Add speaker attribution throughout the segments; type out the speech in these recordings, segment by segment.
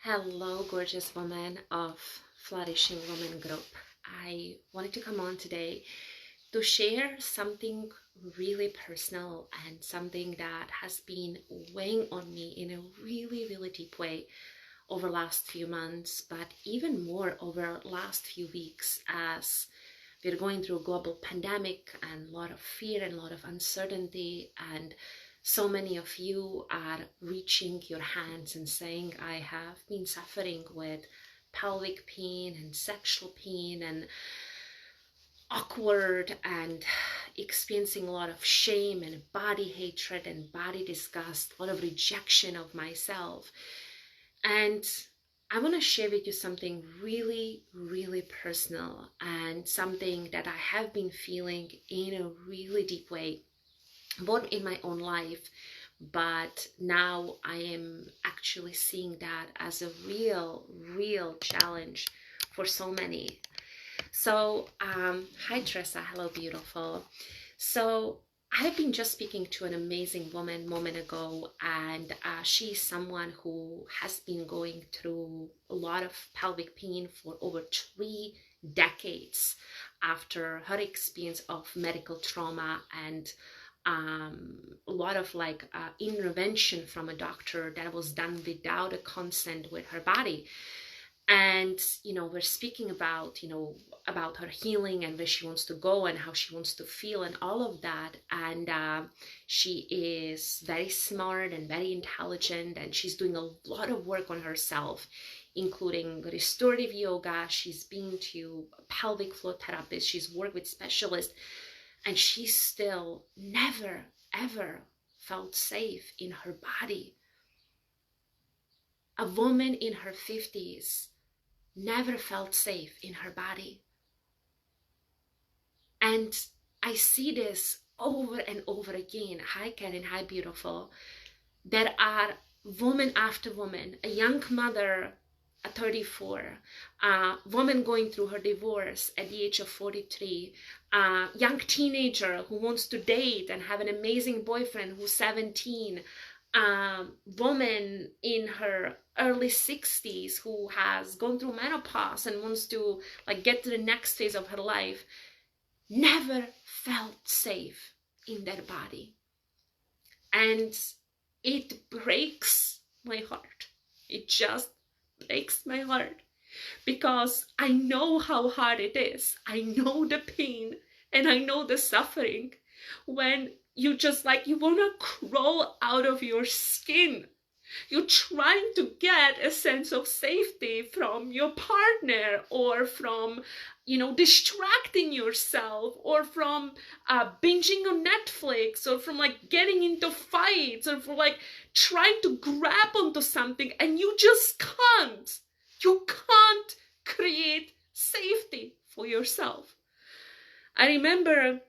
Speaker 1: Hello, gorgeous woman of Flourishing Woman Group. I wanted to come on today to share something really personal and something that has been weighing on me in a really, really deep way over the last few months, but even more over the last few weeks as we're going through a global pandemic and a lot of fear and a lot of uncertainty, and so many of you are reaching your hands and saying, I have been suffering with pelvic pain and sexual pain and awkward and experiencing a lot of shame and body hatred and body disgust, a lot of rejection of myself. And I want to share with you something really, really personal and something that I have been feeling in a really deep way, both in my own life, but now I am actually seeing that as a real challenge for so many. So, hi Tressa, hello beautiful. So I've been just speaking to an amazing woman a moment ago, and she's someone who has been going through a lot of pelvic pain for over 3 decades after her experience of medical trauma and a lot of intervention from a doctor that was done without a consent with her body. And we're speaking about about her healing and where she wants to go and how she wants to feel and all of that. And she is very smart and very intelligent, and she's doing a lot of work on herself, including restorative yoga. She's been to a pelvic floor therapist, she's worked with specialists, and she still never ever felt safe in her body. A woman in her 50s never felt safe in her body. And I see this over and over again. Hi Karen, hi beautiful. There are woman after woman, a young mother at 34, a woman going through her divorce at the age of 43, a young teenager who wants to date and have an amazing boyfriend who's 17, woman in her early 60s who has gone through menopause and wants to get to the next phase of her life, never felt safe in their body. And it breaks my heart. It just breaks my heart, because I know how hard it is. I know the pain and I know the suffering when you just you want to crawl out of your skin. You're trying to get a sense of safety from your partner, or from distracting yourself, or from binging on Netflix, or from getting into fights, or from trying to grab onto something, and you just can't. You can't create safety for yourself. I remember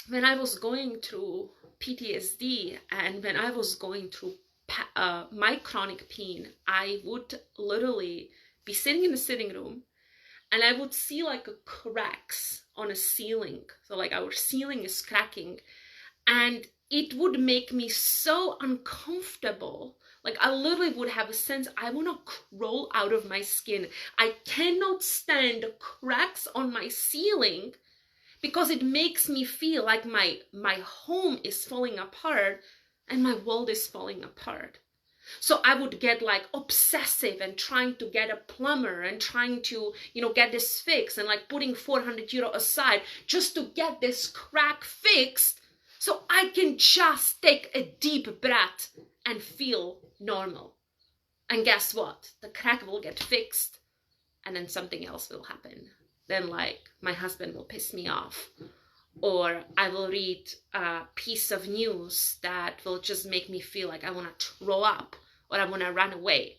Speaker 1: when I was going through PTSD and when I was going through my chronic pain, I would literally be sitting in the sitting room and I would see a cracks on a ceiling. So our ceiling is cracking, and it would make me so uncomfortable. I literally would have a sense I want to crawl out of my skin. I cannot stand cracks on my ceiling, because it makes me feel like my home is falling apart and my world is falling apart. So I would get obsessive and trying to get a plumber and trying to, get this fixed, and putting 400 euro aside just to get this crack fixed so I can just take a deep breath and feel normal. And guess what? The crack will get fixed and then something else will happen. Then my husband will piss me off, or I will read a piece of news that will just make me feel like I want to throw up, or I want to run away.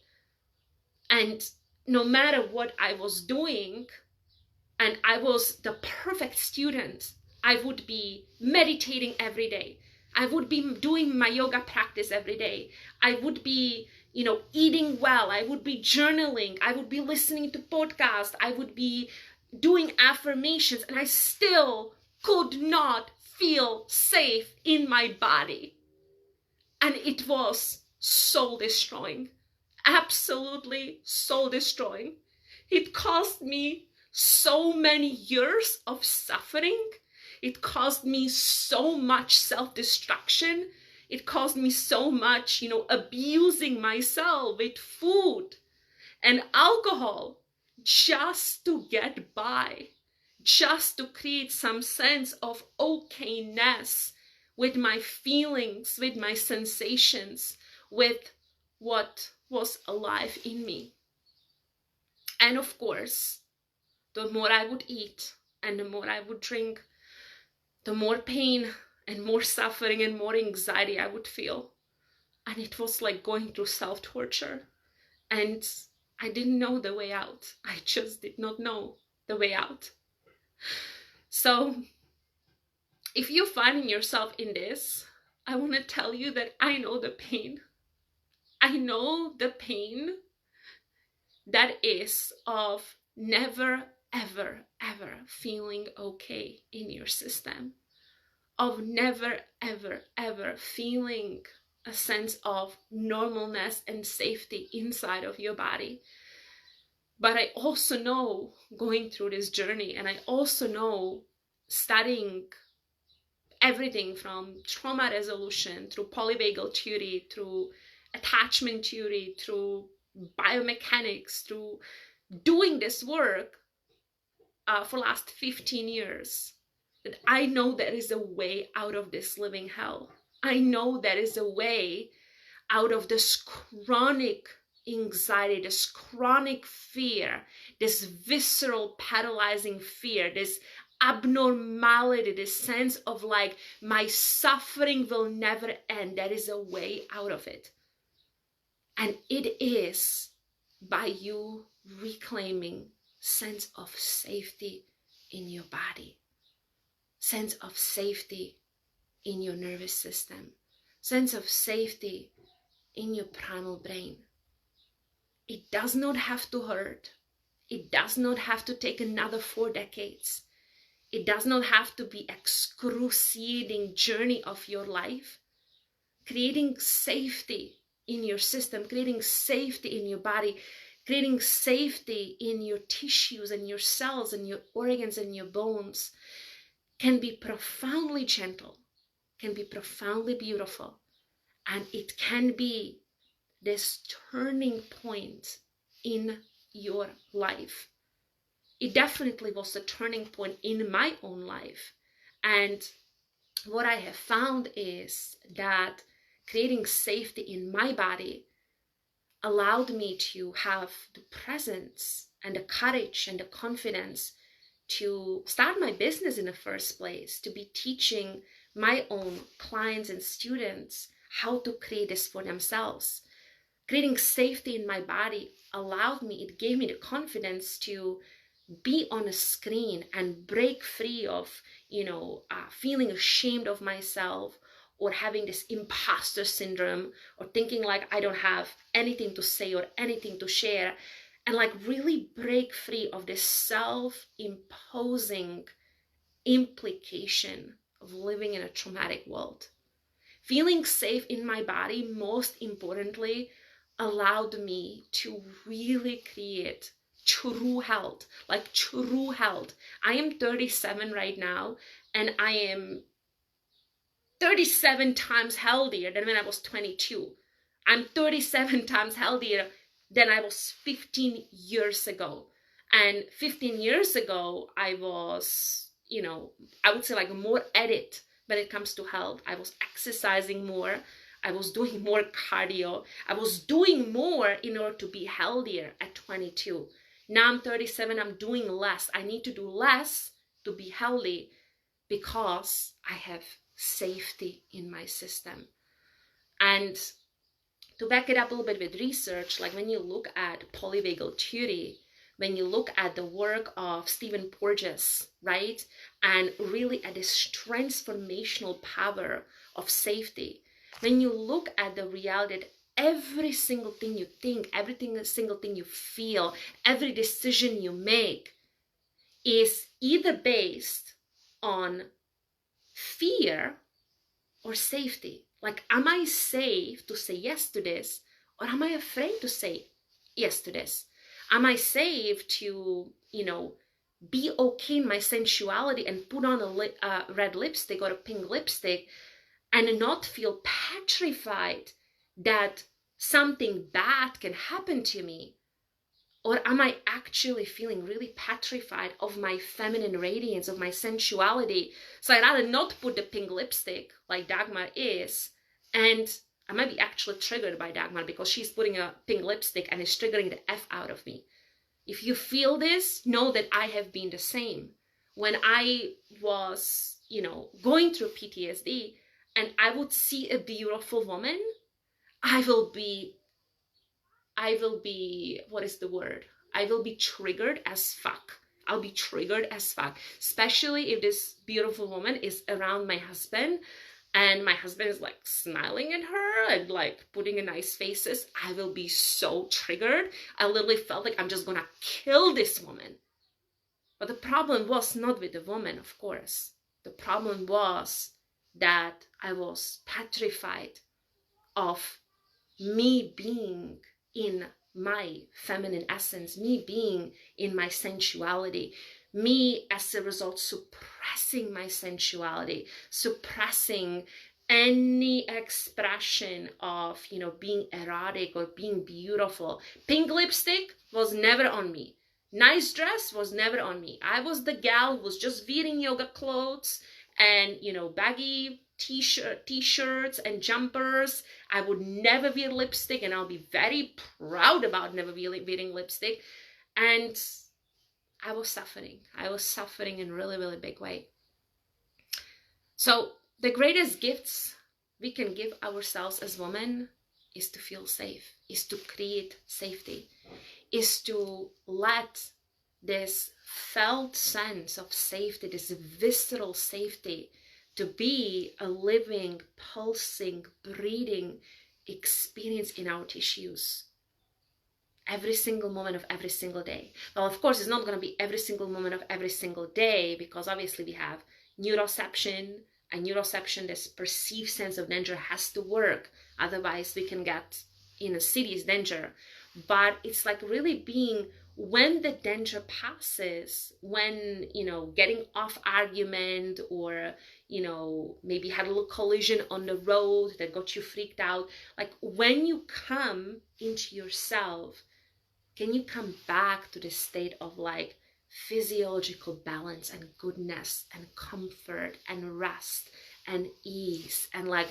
Speaker 1: And no matter what I was doing, and I was the perfect student, I would be meditating every day. I would be doing my yoga practice every day. I would be, eating well. I would be journaling. I would be listening to podcasts. I would be doing affirmations, and I still could not feel safe in my body. And it was soul destroying. absolutely soul destroying. It cost me so many years of suffering. It caused me so much self-destruction. It caused me so much, abusing myself with food and alcohol just to get by, just to create some sense of okayness with my feelings, with my sensations, with what was alive in me. And of course, the more I would eat and the more I would drink, the more pain and more suffering and more anxiety I would feel. And it was like going through self-torture. And I didn't know the way out. I just did not know the way out. So if you're finding yourself in this, I want to tell you that I know the pain. I know the pain that is of never, ever, ever feeling okay in your system, of never, ever, ever feeling a sense of normalness and safety inside of your body. But I also know, going through this journey, and I also know, studying everything from trauma resolution, through polyvagal theory, through attachment theory, through biomechanics, through doing this work for the last 15 years, that I know there is a way out of this living hell. I know there is a way out of this chronic anxiety, this chronic fear, this visceral paralyzing fear, this abnormality, this sense of like my suffering will never end. There is a way out of it. And it is by you reclaiming sense of safety in your body, sense of safety in your nervous system, sense of safety in your primal brain. It does not have to hurt. It does not have to take another 4 decades. It does not have to be excruciating journey of your life. Creating safety in your system, creating safety in your body, creating safety in your tissues and your cells and your organs and your bones can be profoundly gentle, can be profoundly beautiful, and it can be this turning point in your life. It definitely was a turning point in my own life. And what I have found is that creating safety in my body allowed me to have the presence and the courage and the confidence to start my business in the first place, to be teaching my own clients and students how to create this for themselves. Creating safety in my body allowed me, it gave me the confidence to be on a screen and break free of, feeling ashamed of myself, or having this imposter syndrome, or thinking like I don't have anything to say or anything to share, and like really break free of this self-imposing implication of living in a traumatic world. Feeling safe in my body, most importantly, allowed me to really create true health, like true health. I am 37 right now, and I am 37 times healthier than when I was 22. I'm 37 times healthier than I was 15 years ago. And 15 years ago, I was, I would say like more edit when it comes to health. I was exercising more. I was doing more cardio. I was doing more in order to be healthier at 22. Now I'm 37, I'm doing less. I need to do less to be healthy because I have safety in my system. And to back it up a little bit with research, like when you look at polyvagal theory, when you look at the work of Stephen Porges, right? And really at this transformational power of safety, when you look at the reality that every single thing you think, every single thing you feel, every decision you make is either based on fear or safety. Like, am I safe to say yes to this, Or am I afraid to say yes to this? Am I safe to, be okay in my sensuality and put on a red lipstick or a pink lipstick and not feel petrified that something bad can happen to me? Or am I actually feeling really petrified of my feminine radiance, of my sensuality? So I'd rather not put the pink lipstick like Dagmar is. And I might be actually triggered by Dagmar because she's putting a pink lipstick and is triggering the F out of me. If you feel this, know that I have been the same. When I was, going through PTSD and I would see a beautiful woman, I will be, what is the word? I will be triggered as fuck. I'll be triggered as fuck, especially if this beautiful woman is around my husband and my husband is like smiling at her and like putting in nice faces. I will be so triggered. I literally felt like I'm just gonna kill this woman. But the problem was not with the woman, of course. The problem was that I was petrified of me being in my feminine essence, me being in my sensuality, me as a result suppressing my sensuality, suppressing any expression of, being erotic or being beautiful. Pink lipstick was never on me. Nice dress was never on me. I was the gal who was just wearing yoga clothes and, baggy t-shirts and jumpers. I would never wear lipstick, and I'll be very proud about never wearing lipstick. And I was suffering. I was suffering in a really, really big way. So the greatest gifts we can give ourselves as women is to feel safe, is to create safety, is to let this felt sense of safety, this visceral safety, to be a living, pulsing, breathing experience in our tissues every single moment of every single day. Well, of course, it's not going to be every single moment of every single day, because obviously we have neuroception, and neuroception, this perceived sense of danger, has to work. Otherwise, we can get in a serious danger. But it's like really being, when the danger passes, when, getting off argument, or, maybe had a little collision on the road that got you freaked out. Like when you come into yourself, can you come back to this state of like physiological balance and goodness and comfort and rest and ease, and like,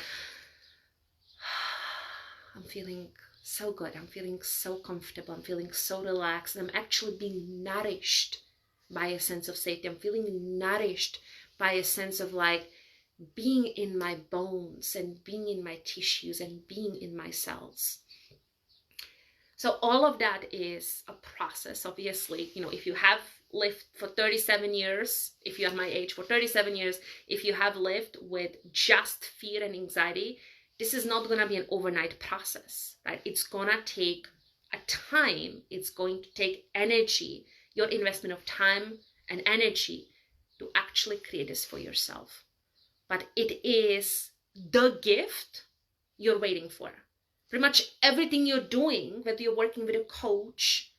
Speaker 1: I'm feeling so good, I'm feeling so comfortable, I'm feeling so relaxed, and I'm actually being nourished by a sense of safety. I'm feeling nourished by a sense of like being in my bones and being in my tissues and being in my cells. So all of that is a process. Obviously, if you have lived for 37 years, if you're my age, for 37 years, if you have lived with just fear and anxiety, this is not going to be an overnight process, right? It's going to take a time. It's going to take energy, your investment of time and energy, to actually create this for yourself. But it is the gift you're waiting for. Pretty much everything you're doing, whether you're working with a coach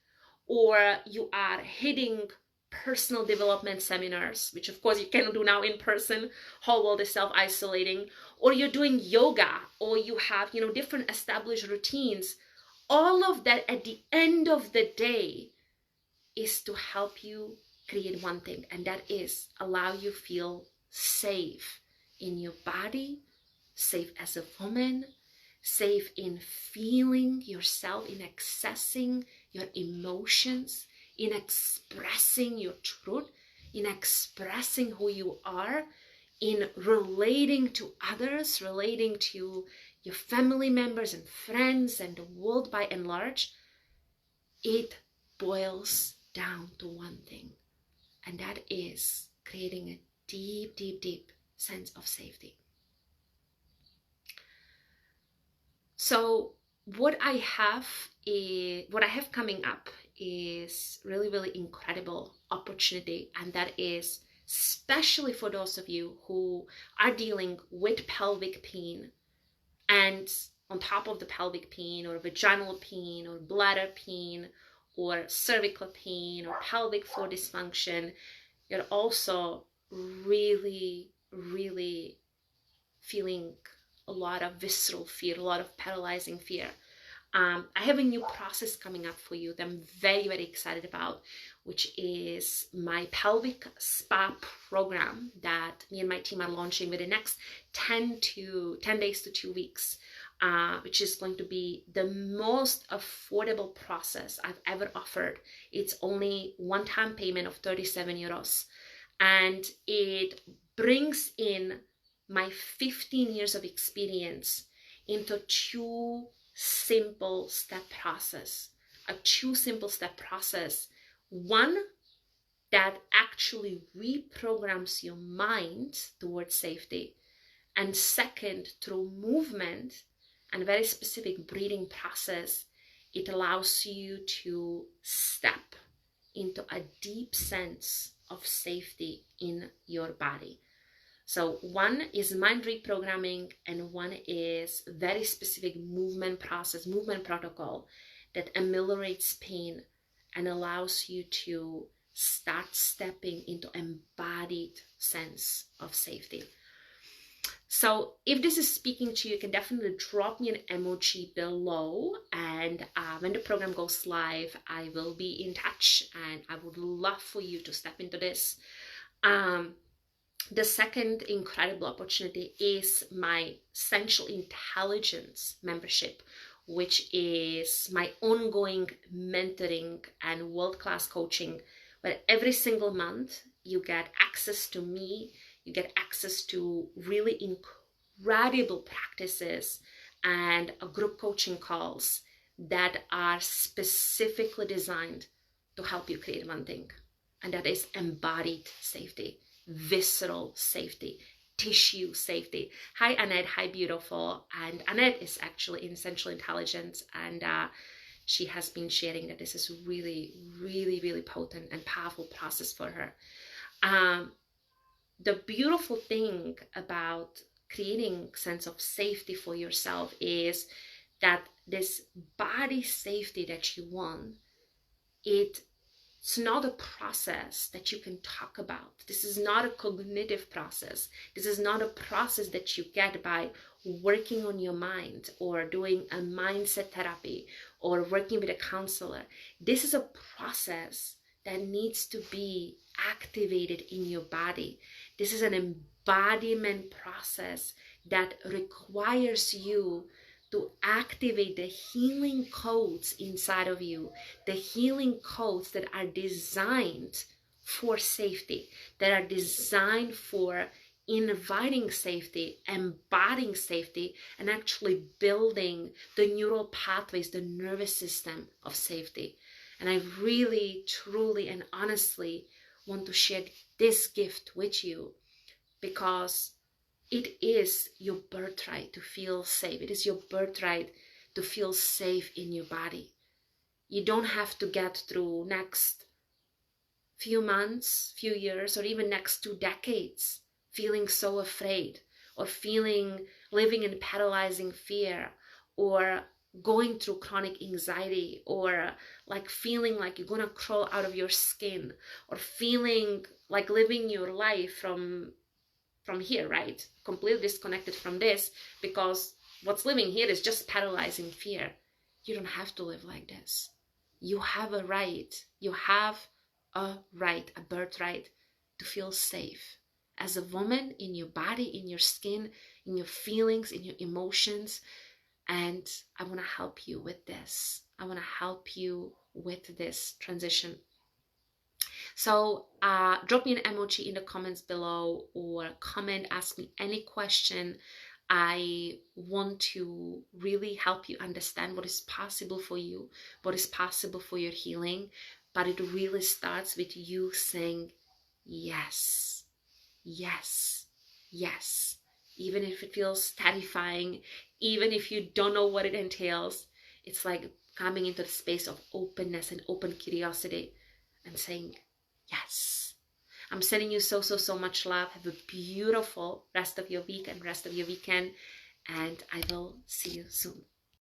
Speaker 1: or you are hitting personal development seminars, which of course you cannot do now in person, whole world is self-isolating, or you're doing yoga, or you have, different established routines, all of that at the end of the day is to help you create one thing, and that is allow you feel safe in your body, safe as a woman, safe in feeling yourself, in accessing your emotions, in expressing your truth, in expressing who you are, in relating to others, relating to your family members and friends and the world by and large. It boils down to one thing, and that is creating a deep, deep, deep sense of safety. So what I have coming up is really, really incredible opportunity, and that is especially for those of you who are dealing with pelvic pain and on top of the pelvic pain or vaginal pain or bladder pain or cervical pain or pelvic floor dysfunction, you're also really, really feeling a lot of visceral fear, a lot of paralyzing fear. I have a new process coming up for you that I'm very, very excited about, which is my pelvic spa program that me and my team are launching within the next 10 days to 2 weeks, which is going to be the most affordable process I've ever offered. It's only one-time payment of 37 euros, and it brings in my 15 years of experience into two simple step process. One that actually reprograms your mind towards safety, and second, through movement and very specific breathing process, it allows you to step into a deep sense of safety in your body. So one is mind reprogramming, and one is very specific movement process, movement protocol that ameliorates pain and allows you to start stepping into embodied sense of safety. So if this is speaking to you, you can definitely drop me an emoji below, and when the program goes live, I will be in touch, and I would love for you to step into this. The second incredible opportunity is my Essential Intelligence membership, which is my ongoing mentoring and world-class coaching, where every single month you get access to me, you get access to really incredible practices and group coaching calls that are specifically designed to help you create one thing, and that is embodied safety, visceral safety, tissue safety. Hi Annette, hi beautiful. And Annette is actually in Essential Intelligence, and she has been sharing that this is really, really, really potent and powerful process for her. The beautiful thing about creating sense of safety for yourself is that this body safety that you want, it's not a process that you can talk about. This is not a cognitive process. This is not a process that you get by working on your mind or doing a mindset therapy or working with a counselor. This is a process that needs to be activated in your body. This is an embodiment process that requires you to activate the healing codes inside of you, the healing codes that are designed for safety, that are designed for inviting safety, embodying safety, and actually building the neural pathways, the nervous system of safety. And I really, truly, and honestly want to share this gift with you, because it is your birthright to feel safe. It is your birthright to feel safe in your body. You don't have to get through next few months, few years, or even next 2 decades feeling so afraid, or living in paralyzing fear, or going through chronic anxiety, or like feeling like you're gonna crawl out of your skin, or feeling like living your life from here, right? Completely disconnected from this, because what's living here is just paralyzing fear. You don't have to live like this. You have a right. You have a right, a birthright to feel safe as a woman in your body, in your skin, in your feelings, in your emotions. And I want to help you with this. I want to help you with this transition. So drop me an emoji in the comments below, or comment, ask me any question. I want to really help you understand what is possible for you, what is possible for your healing. But it really starts with you saying yes, yes, yes. Even if it feels terrifying, even if you don't know what it entails, it's like coming into the space of openness and open curiosity and saying yes. I'm sending you so much love. Have a beautiful rest of your week and rest of your weekend. and I will see you soon.